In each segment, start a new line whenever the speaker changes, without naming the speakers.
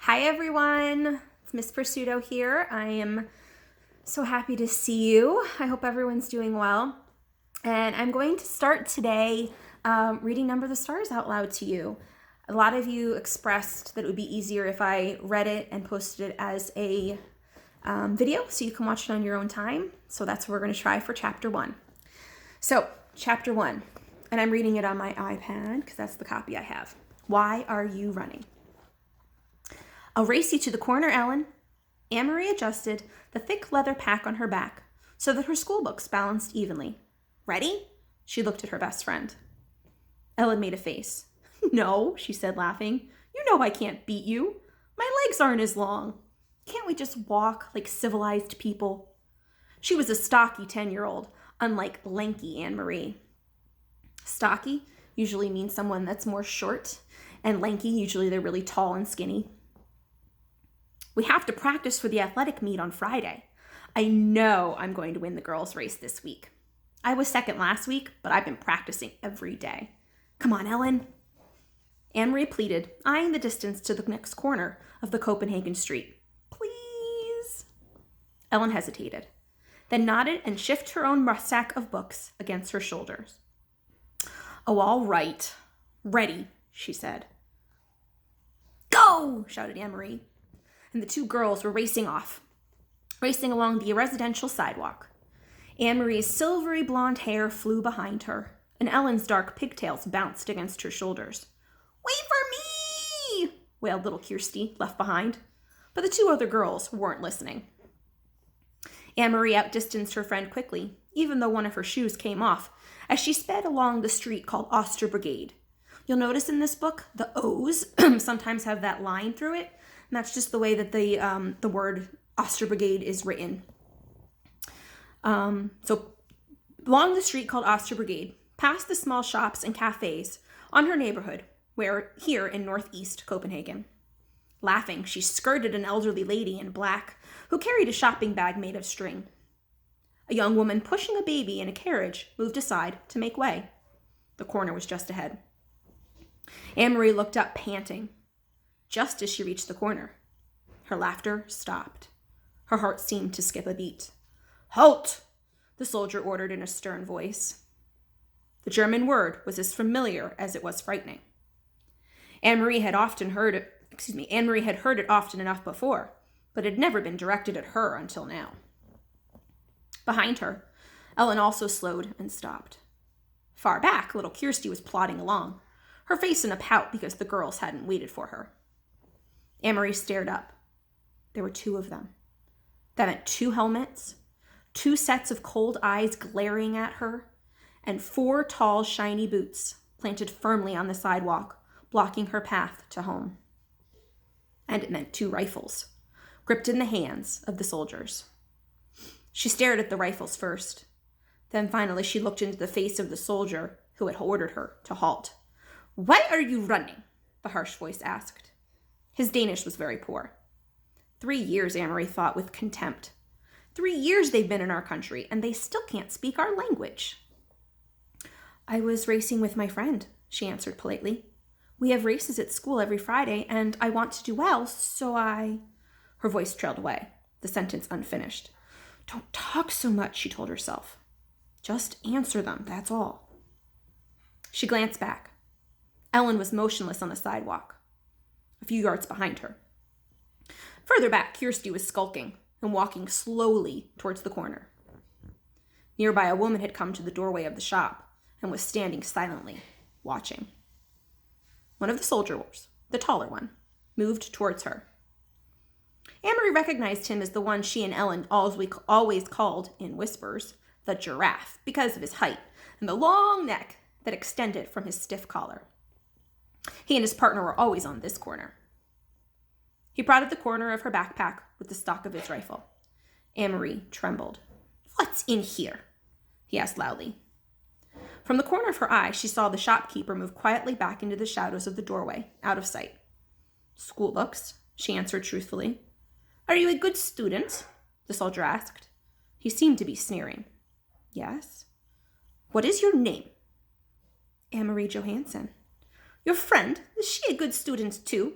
Hi everyone, it's Miss Pursuto here. I am so happy to see you. I hope everyone's doing well. And I'm going to start today reading Number the Stars out loud to you. A lot of you expressed that it would be easier if I read it and posted it as a video so you can watch it on your own time. So that's what we're going to try for chapter 1. So, chapter 1, and I'm reading it on my iPad because that's the copy I have. Why are you running? I'll race you to the corner, Ellen. Anne-Marie adjusted the thick leather pack on her back so that her school books balanced evenly. Ready? She looked at her best friend. Ellen made a face. No, she said, laughing. You know I can't beat you. My legs aren't as long. Can't we just walk like civilized people? She was a stocky 10-year-old, unlike lanky Anne-Marie. Stocky usually means someone that's more short, and lanky usually they're really tall and skinny. We have to practice for the athletic meet on Friday. I know I'm going to win the girls' race this week. I was second last week, but I've been practicing every day. Come on, Ellen. Anne-Marie pleaded, eyeing the distance to the next corner of the Copenhagen street. Please. Ellen hesitated, then nodded and shifted her own rucksack of books against her shoulders. Oh, all right. Ready, she said. Go, shouted Anne-Marie. And the two girls were racing along the residential sidewalk. Anne-Marie's silvery blonde hair flew behind her, and Ellen's dark pigtails bounced against her shoulders. Wait for me! Wailed little Kirsty, left behind. But the two other girls weren't listening. Anne-Marie outdistanced her friend quickly, even though one of her shoes came off, as she sped along the street called Oster Brigade. You'll notice in this book, the O's sometimes have that line through it, and that's just the way that the word Oster Brigade is written. So along the street called Oster Brigade, past the small shops and cafes on her neighborhood, where here in northeast Copenhagen. Laughing, she skirted an elderly lady in black who carried a shopping bag made of string. A young woman pushing a baby in a carriage moved aside to make way. The corner was just ahead. Anne-Marie looked up, panting. Just as she reached the corner, her laughter stopped. Her heart seemed to skip a beat. Halt! The soldier ordered in a stern voice. The German word was as familiar as it was frightening. Anne-Marie had heard it often enough before, but it had never been directed at her until now. Behind her, Ellen also slowed and stopped. Far back, little Kirsty was plodding along, her face in a pout because the girls hadn't waited for her. Anne-Marie stared up. There were two of them. That meant 2 helmets, 2 sets of cold eyes glaring at her, and 4 tall, shiny boots planted firmly on the sidewalk, blocking her path to home. And it meant 2 rifles, gripped in the hands of the soldiers. She stared at the rifles first. Then finally she looked into the face of the soldier who had ordered her to halt. Why are you running? The harsh voice asked. His Danish was very poor. 3 years, Anne-Marie thought with contempt. 3 years they've been in our country, and they still can't speak our language. I was racing with my friend, she answered politely. We have races at school every Friday, and I want to do well, so I... Her voice trailed away, the sentence unfinished. Don't talk so much, she told herself. Just answer them, that's all. She glanced back. Ellen was motionless on the sidewalk, a few yards behind her. Further back, Kirsty was skulking and walking slowly towards the corner. Nearby, a woman had come to the doorway of the shop and was standing silently, watching. One of the soldiers, the taller one, moved towards her. Anne-Marie recognized him as the one she and Ellen always called, in whispers, the giraffe, because of his height and the long neck that extended from his stiff collar. He and his partner were always on this corner. He prodded the corner of her backpack with the stock of his rifle. Anne-Marie trembled. What's in here? He asked loudly. From the corner of her eye, she saw the shopkeeper move quietly back into the shadows of the doorway, out of sight. School books, she answered truthfully. Are you a good student? The soldier asked. He seemed to be sneering. Yes. What is your name? Anne-Marie Johansson. Your friend, is she a good student too?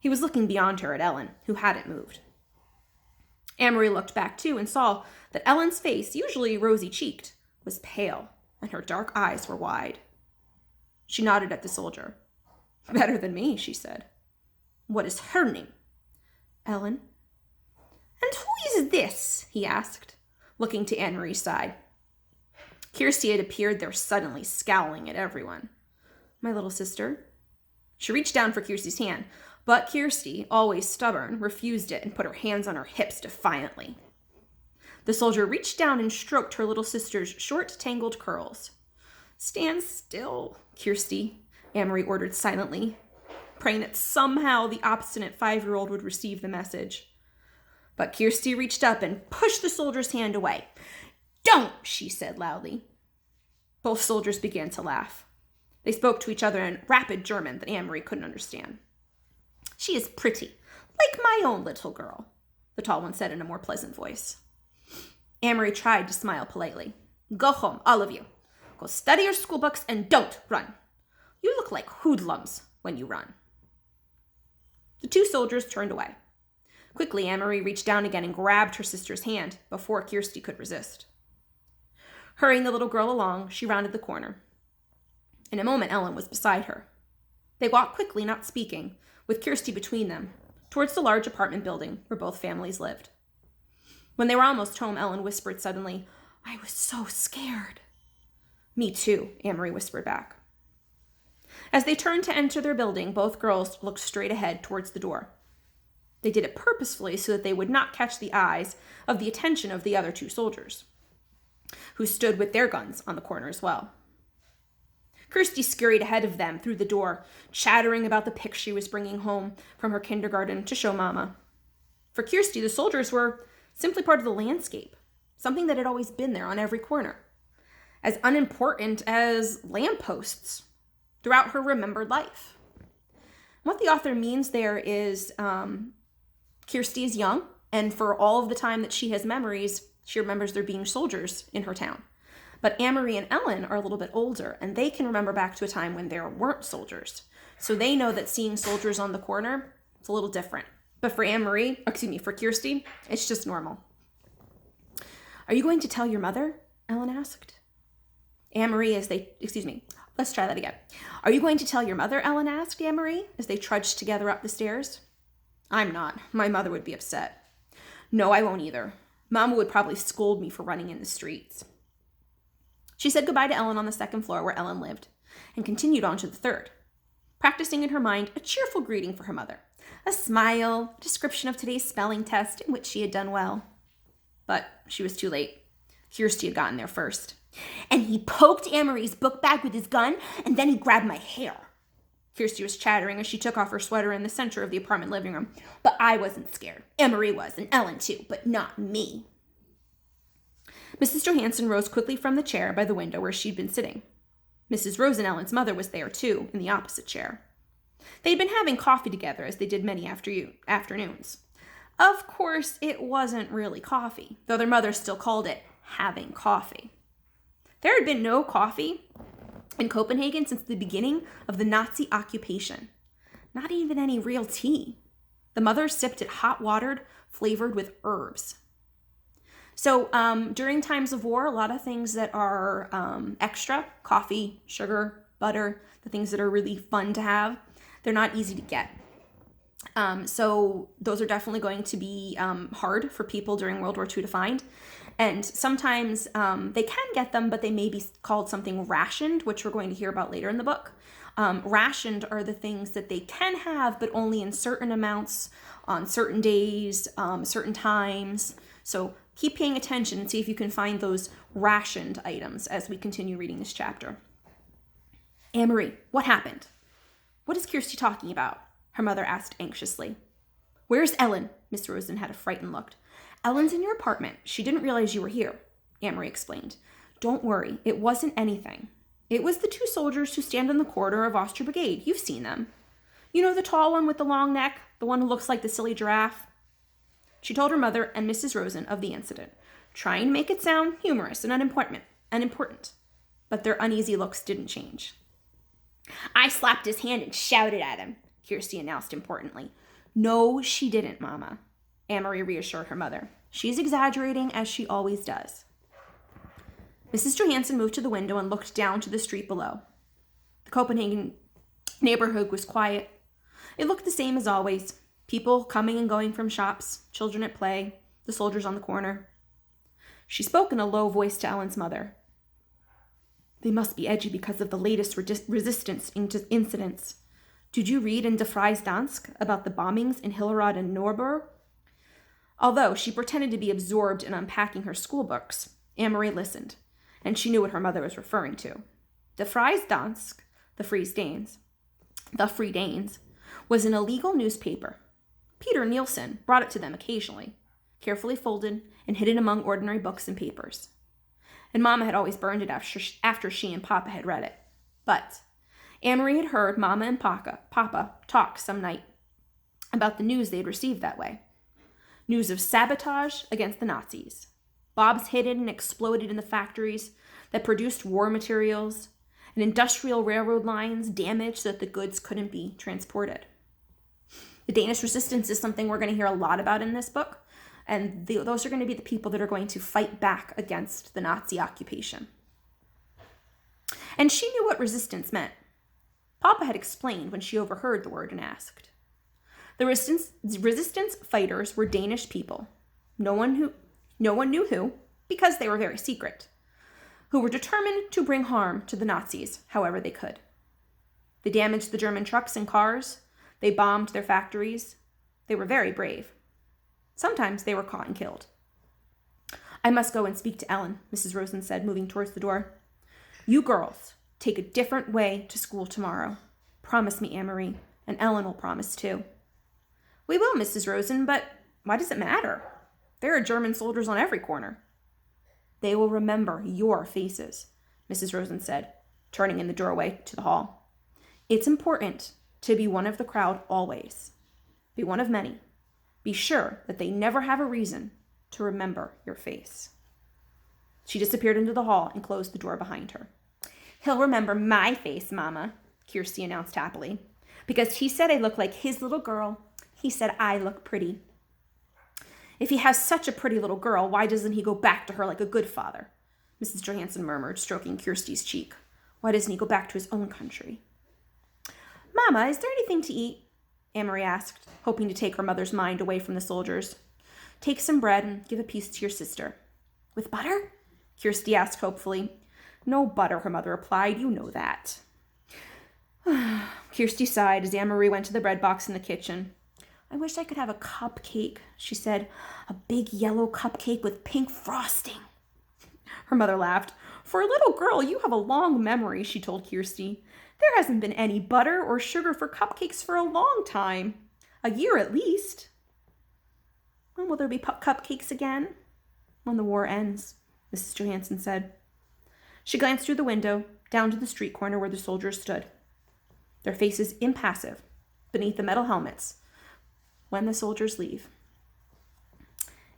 He was looking beyond her at Ellen, who hadn't moved. Amory looked back too and saw that Ellen's face, usually rosy-cheeked, was pale, and her dark eyes were wide. She nodded at the soldier. "Better than me," she said. "What is her name?" "Ellen." "And who is this?" he asked, looking to Anne-Marie's side. Kirsty had appeared there suddenly, scowling at everyone. "My little sister." She reached down for Kirsty's hand, but Kirsty, always stubborn, refused it and put her hands on her hips defiantly. The soldier reached down and stroked her little sister's short, tangled curls. "Stand still, Kirsty," Amory ordered silently, praying that somehow the obstinate 5-year-old would receive the message. But Kirsty reached up and pushed the soldier's hand away. "Don't," she said loudly. Both soldiers began to laugh. They spoke to each other in rapid German that Amory couldn't understand. "She is pretty, like my own little girl," the tall one said in a more pleasant voice. Amory tried to smile politely. "Go home, all of you. Go study your school books and don't run. You look like hoodlums when you run." The 2 soldiers turned away. Quickly, Amory reached down again and grabbed her sister's hand before Kirsty could resist. Hurrying the little girl along, she rounded the corner. In a moment, Ellen was beside her. They walked quickly, not speaking, with Kirsty between them, towards the large apartment building where both families lived. When they were almost home, Ellen whispered suddenly, "I was so scared." "Me too," Amory whispered back. As they turned to enter their building, both girls looked straight ahead towards the door. They did it purposefully so that they would not catch the eyes of the attention of the other 2 soldiers, who stood with their guns on the corner as well. Kirsty scurried ahead of them through the door, chattering about the pics she was bringing home from her kindergarten to show Mama. For Kirsty, the soldiers were simply part of the landscape, something that had always been there on every corner, as unimportant as lampposts throughout her remembered life. What the author means there is Kirsty is young, and for all of the time that she has memories, she remembers there being soldiers in her town. But Amory and Ellen are a little bit older, and they can remember back to a time when there weren't soldiers. So they know that seeing soldiers on the corner, it's a little different. But for for Kirsty, it's just normal. "Are you going to tell your mother?" Ellen asked. Let's try that again. "Are you going to tell your mother?" Ellen asked Amory as they trudged together up the stairs. "I'm not. My mother would be upset." "No, I won't either. Mama would probably scold me for running in the streets." She said goodbye to Ellen on the 2nd floor where Ellen lived and continued on to the 3rd, practicing in her mind a cheerful greeting for her mother, a smile, a description of today's spelling test in which she had done well. But she was too late. Kirsty had gotten there first. "And he poked Amory's book bag with his gun, and then he grabbed my hair." Kirsty was chattering as she took off her sweater in the center of the apartment living room. "But I wasn't scared. Amory was, and Ellen too, but not me." Mrs. Johansson rose quickly from the chair by the window where she'd been sitting. Mrs. Rose and Ellen's mother was there too, in the opposite chair. They'd been having coffee together as they did many afternoons. Of course, it wasn't really coffee, though their mother still called it having coffee. There had been no coffee in Copenhagen since the beginning of the Nazi occupation. Not even any real tea. The mother sipped it hot watered, flavored with herbs. So during times of war, a lot of things that are extra, coffee, sugar, butter, the things that are really fun to have, they're not easy to get. So those are definitely going to be hard for people during World War II to find. And sometimes they can get them, but they may be called something rationed, which we're going to hear about later in the book. Rationed are the things that they can have, but only in certain amounts, on certain days, certain times. So keep paying attention and see if you can find those rationed items as we continue reading this chapter. "Amory, what happened? What is Kirsty talking about?" her mother asked anxiously. "Where's Ellen?" Miss Rosen had a frightened look. "Ellen's in your apartment. She didn't realize you were here," Amory explained. "Don't worry, it wasn't anything. It was the 2 soldiers who stand in the corridor of Auster Brigade. You've seen them. You know the tall one with the long neck, the one who looks like the silly giraffe?" She told her mother and Mrs. Rosen of the incident, trying to make it sound humorous and unimportant. But their uneasy looks didn't change. "I slapped his hand and shouted at him," Kirsty announced importantly. No, she didn't, Mama, Anne-Marie reassured her mother. She's exaggerating, as she always does. Mrs. Johansson moved to the window and looked down to the street below. The Copenhagen neighborhood was quiet. It looked the same as always. People coming and going from shops, children at play, the soldiers on the corner. She spoke in a low voice to Ellen's mother. They must be edgy because of the latest resistance incidents. Did you read in De Vries Dansk about the bombings in Hillerød and Nordborg? Although she pretended to be absorbed in unpacking her school books, Anne-Marie listened, and she knew what her mother was referring to. De Vries Dansk, the Free Danes, was an illegal newspaper. Peter Nielsen brought it to them occasionally, carefully folded and hidden among ordinary books and papers. And Mama had always burned it after she and Papa had read it. But Anne-Marie had heard Mama and Papa talk some night about the news they'd received that way. News of sabotage against the Nazis. Bombs hidden and exploded in the factories that produced war materials, and industrial railroad lines damaged so that the goods couldn't be transported. The Danish resistance is something we're going to hear a lot about in this book, and those are going to be the people that are going to fight back against the Nazi occupation. And she knew what resistance meant. Papa had explained when she overheard the word and asked. The resistance fighters were Danish people. No one knew who, because they were very secret, who were determined to bring harm to the Nazis however they could. They damaged the German trucks and cars. They bombed their factories. They were very brave. Sometimes they were caught and killed. I must go and speak to Ellen, Mrs. Rosen said, moving towards the door. You girls take a different way to school tomorrow. Promise me, Anne-Marie, and Ellen will promise too. We will, Mrs. Rosen, but why does it matter? There are German soldiers on every corner. They will remember your faces, Mrs. Rosen said, turning in the doorway to the hall. It's important to be one of the crowd always. Be one of many. Be sure that they never have a reason to remember your face. She disappeared into the hall and closed the door behind her. He'll remember my face, Mama, Kirsty announced happily. Because he said I look like his little girl. He said I look pretty. If he has such a pretty little girl, why doesn't he go back to her like a good father? Mrs. Johansson murmured, stroking Kirsty's cheek. Why doesn't he go back to his own country? Mama, is there anything to eat? Anne-Marie asked, hoping to take her mother's mind away from the soldiers. Take some bread and give a piece to your sister. With butter? Kirsty asked hopefully. No butter, her mother replied. You know that. Kirsty sighed as Anne-Marie went to the bread box in the kitchen. I wish I could have a cupcake, she said. A big yellow cupcake with pink frosting. Her mother laughed. For a little girl, you have a long memory, she told Kirsty. There hasn't been any butter or sugar for cupcakes for a long time. A year at least. When will there be cupcakes again? When the war ends, Mrs. Johansson said. She glanced through the window, down to the street corner where the soldiers stood, their faces impassive beneath the metal helmets, when the soldiers leave.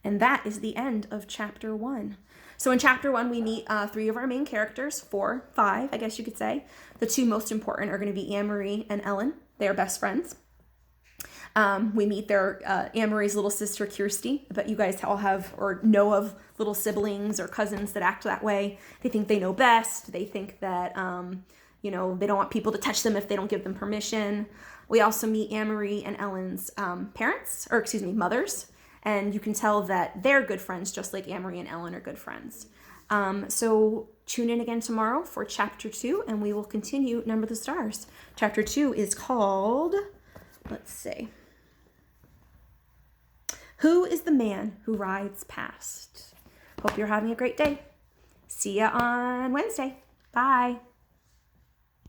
And that is the end of chapter 1. So in chapter 1, we meet 3 of our main characters, 4, 5, I guess you could say. The 2 most important are going to be Anne-Marie and Ellen. They are best friends. We meet their Anne-Marie's little sister, Kirsty. I bet you guys all have or know of little siblings or cousins that act that way. They think they know best. They think that, they don't want people to touch them if they don't give them permission. We also meet Anne-Marie and Ellen's mothers. And you can tell that they're good friends, just like Anne-Marie and Ellen are good friends. So tune in again tomorrow for chapter 2, and we will continue Number the Stars. Chapter 2 is called, let's see, Who is the Man Who Rides Past? Hope you're having a great day. See ya on Wednesday. Bye.